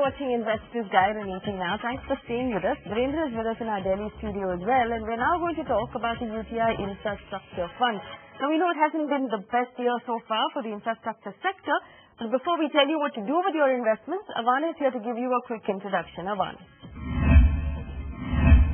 You're watching Investors Guide and Eating Now. Thanks for staying with us. Virendra is with us in our Delhi studio as well, and we're now going to talk about the UTI Infrastructure Fund. Now, we know it hasn't been the best year so far for the infrastructure sector, but before we tell you what to do with your investments, Avan is here to give you a quick introduction. Avan.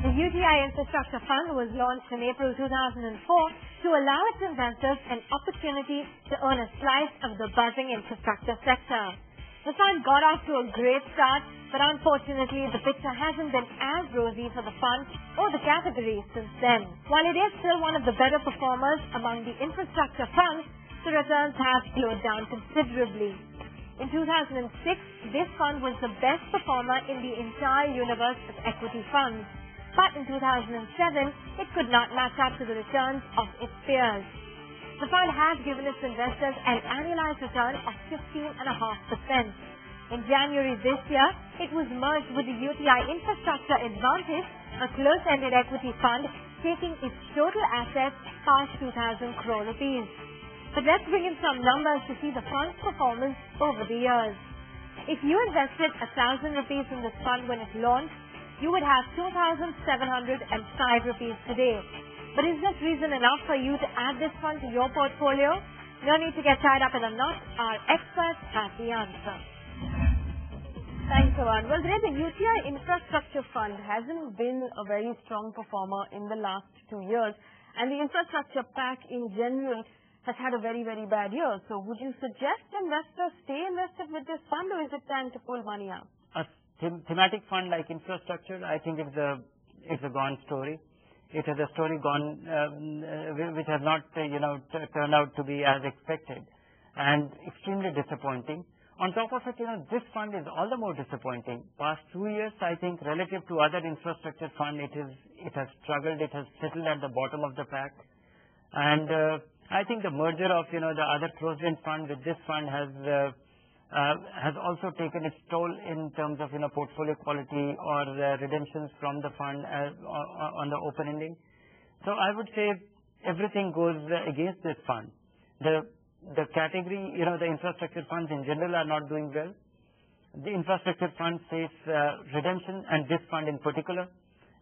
The UTI Infrastructure Fund was launched in April 2004 to allow its investors an opportunity to earn a slice of the buzzing infrastructure sector. The fund got off to a great start, but unfortunately the picture hasn't been as rosy for the fund or the category since then. While it is still one of the better performers among the infrastructure funds, the returns have slowed down considerably. In 2006, this fund was the best performer in the entire universe of equity funds. But in 2007, it could not match up to the returns of its peers. The fund has given its investors an annualized return of 15.5%. In January this year, it was merged with the UTI Infrastructure Advantage, a close-ended equity fund, taking its total assets past 2,000 crore rupees. But let's bring in some numbers to see the fund's performance over the years. If you invested 1,000 rupees in this fund when it launched, you would have 2,705 rupees today. But is this reason enough for you to add this fund to your portfolio? No need to get tied up in a knot. Our experts have the answer. Thanks, Avan. Well, the UTI Infrastructure Fund hasn't been a very strong performer in the last 2 years, and the infrastructure pack in general has had a very, very bad year. So would you suggest investors stay invested with this fund, or is it time to pull money out? A thematic fund like infrastructure, I think it's a gone story. It is a story gone which has not turned out to be as expected, and extremely disappointing. On top of it, this fund is all the more disappointing. Past 2 years, I think, relative to other infrastructure fund, it has struggled. It has settled at the bottom of the pack, and I think the merger of the other closed-end fund with this fund has also taken its toll in terms of portfolio quality or redemptions from the fund on the open ending. So I would say everything goes against this fund. The category, the infrastructure funds in general are not doing well. The infrastructure fund face redemption, and this fund in particular.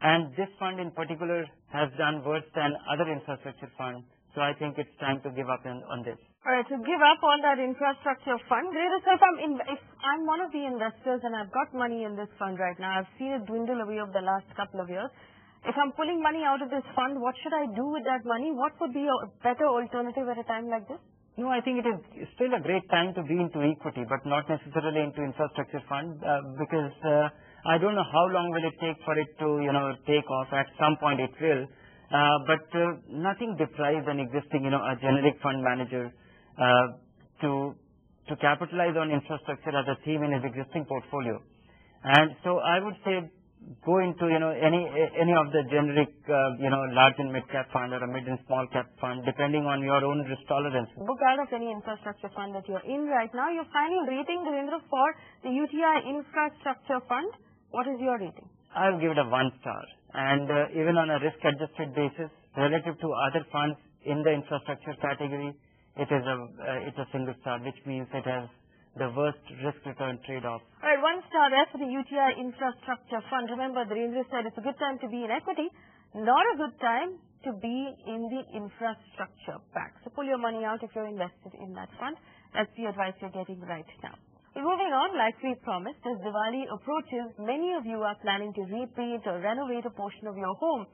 And this fund in particular has done worse than other infrastructure funds. So I think it's time to give up on this. All right, to give up on that infrastructure fund, if I'm one of the investors and I've got money in this fund right now, I've seen it dwindle away over the last couple of years. If I'm pulling money out of this fund, what should I do with that money? What would be a better alternative at a time like this? No, I think it is still a great time to be into equity, but not necessarily into infrastructure fund because I don't know how long will it take for it to take off. At some point it will. But nothing deprives an existing, a generic fund manager to capitalize on infrastructure as a theme in his existing portfolio. And so I would say go into, any of the generic, large and mid-cap fund or a mid and small cap fund, depending on your own risk tolerance. Book out of any infrastructure fund that you're in right now. Your final rating, Virendra, for the UTI Infrastructure Fund, what is your rating? I'll give it a 1 star. And even on a risk-adjusted basis, relative to other funds in the infrastructure category, it's a single star, which means it has the worst risk-return trade-off. All right, 1 star there for the UTI Infrastructure Fund. Remember, the Virendra said it's a good time to be in equity, not a good time to be in the infrastructure pack. So pull your money out if you're invested in that fund. That's the advice you're getting right now. Moving on, like we promised, as Diwali approaches, many of you are planning to repaint or renovate a portion of your home.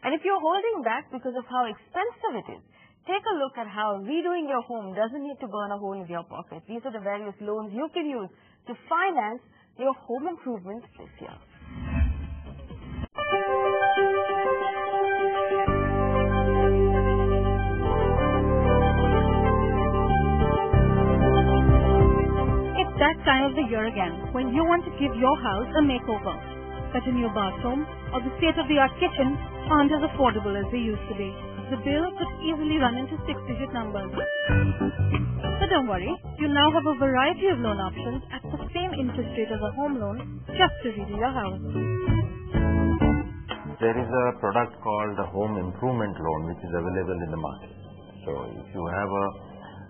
And if you're holding back because of how expensive it is, take a look at how redoing your home doesn't need to burn a hole in your pocket. These are the various loans you can use to finance your home improvements this year. That time of the year again when you want to give your house a makeover, but a new bathroom or the state-of-the-art kitchen aren't as affordable as they used to be. The bill could easily run into 6-digit numbers. But don't worry, you now have a variety of loan options at the same interest rate as a home loan just to redo your house. There is a product called a home improvement loan which is available in the market. So if you have a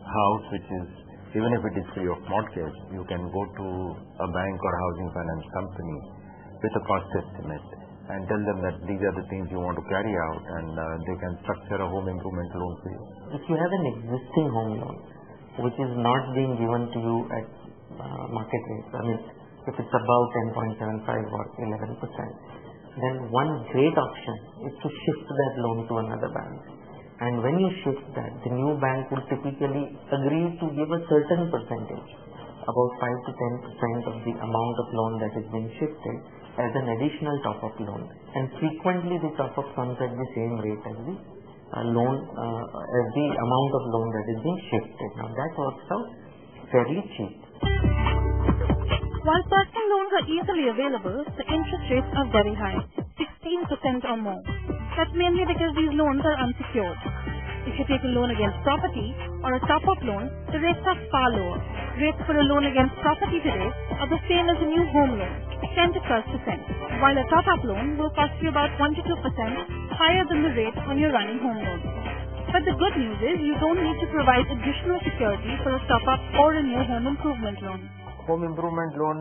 house which is even if it is free of mortgage, you can go to a bank or housing finance company with a cost estimate and tell them that these are the things you want to carry out, and they can structure a home improvement loan for you. If you have an existing home loan which is not being given to you at market rate, I mean if it's about 10.75 or 11%, then one great option is to shift that loan to another bank. And when you shift that, the new bank would typically agree to give a certain percentage, about 5 to 10% of the amount of loan that is being shifted, as an additional top-up loan. And frequently the top-up comes at the same rate as the loan, as the amount of loan that is being shifted. Now that works out fairly cheap. While personal loans are easily available, the interest rates are very high, 16% or more. That's mainly because these loans are unsecured. If you take a loan against property or a top-up loan, the rates are far lower. Rates for a loan against property today are the same as a new home loan, 10 to 12%, while a top-up loan will cost you about 1 to 2% higher than the rate on your running home loan. But the good news is you don't need to provide additional security for a top-up or a new home improvement loan. Home improvement loan,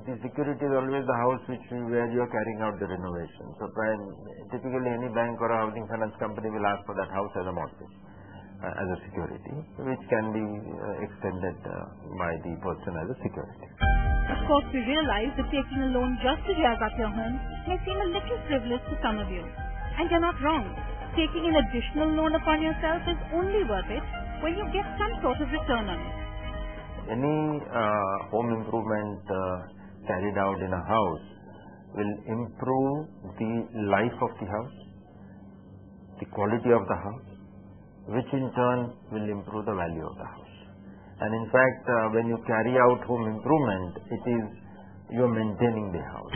the security is always the house where you are carrying out the renovation. So typically any bank or a housing finance company will ask for that house as a mortgage, as a security, which can be extended by the person as a security. Of course, we realize that taking a loan just to jazz up your home may seem a little frivolous to some of you. And you're not wrong. Taking an additional loan upon yourself is only worth it when you get some sort of return on it. Any home improvement carried out in a house will improve the life of the house, the quality of the house, which in turn will improve the value of the house. And in fact, when you carry out home improvement, it is you are maintaining the house.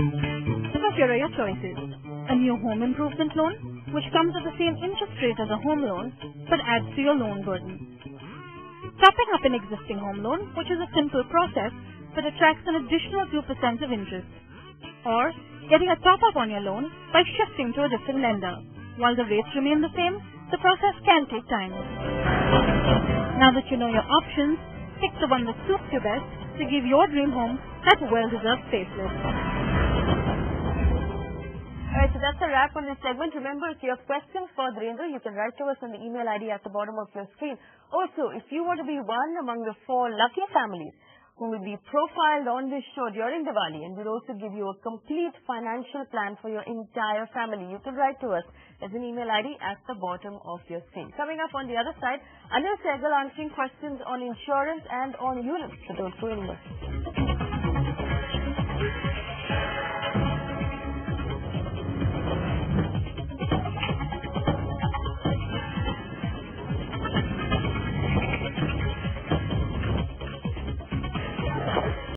So here are your choices. A new home improvement loan, which comes at the same interest rate as a home loan, but adds to your loan burden. Topping up an existing home loan, which is a simple process, but attracts an additional 2% of interest. Or getting a top-up on your loan by shifting to a different lender. While the rates remain the same, the process can take time. Now that you know your options, pick the one that suits you best to give your dream home that well-deserved facelift. Alright, so that's a wrap on this segment. Remember, if you have questions for Dhirendra, you can write to us on the email ID at the bottom of your screen. Also, if you want to be one among the 4 lucky families who will be profiled on this show during Diwali, and we'll also give you a complete financial plan for your entire family, you can write to us as an email ID at the bottom of your screen. Coming up on the other side, Anil Sehgal answering questions on insurance and on units. So don't go anywhere.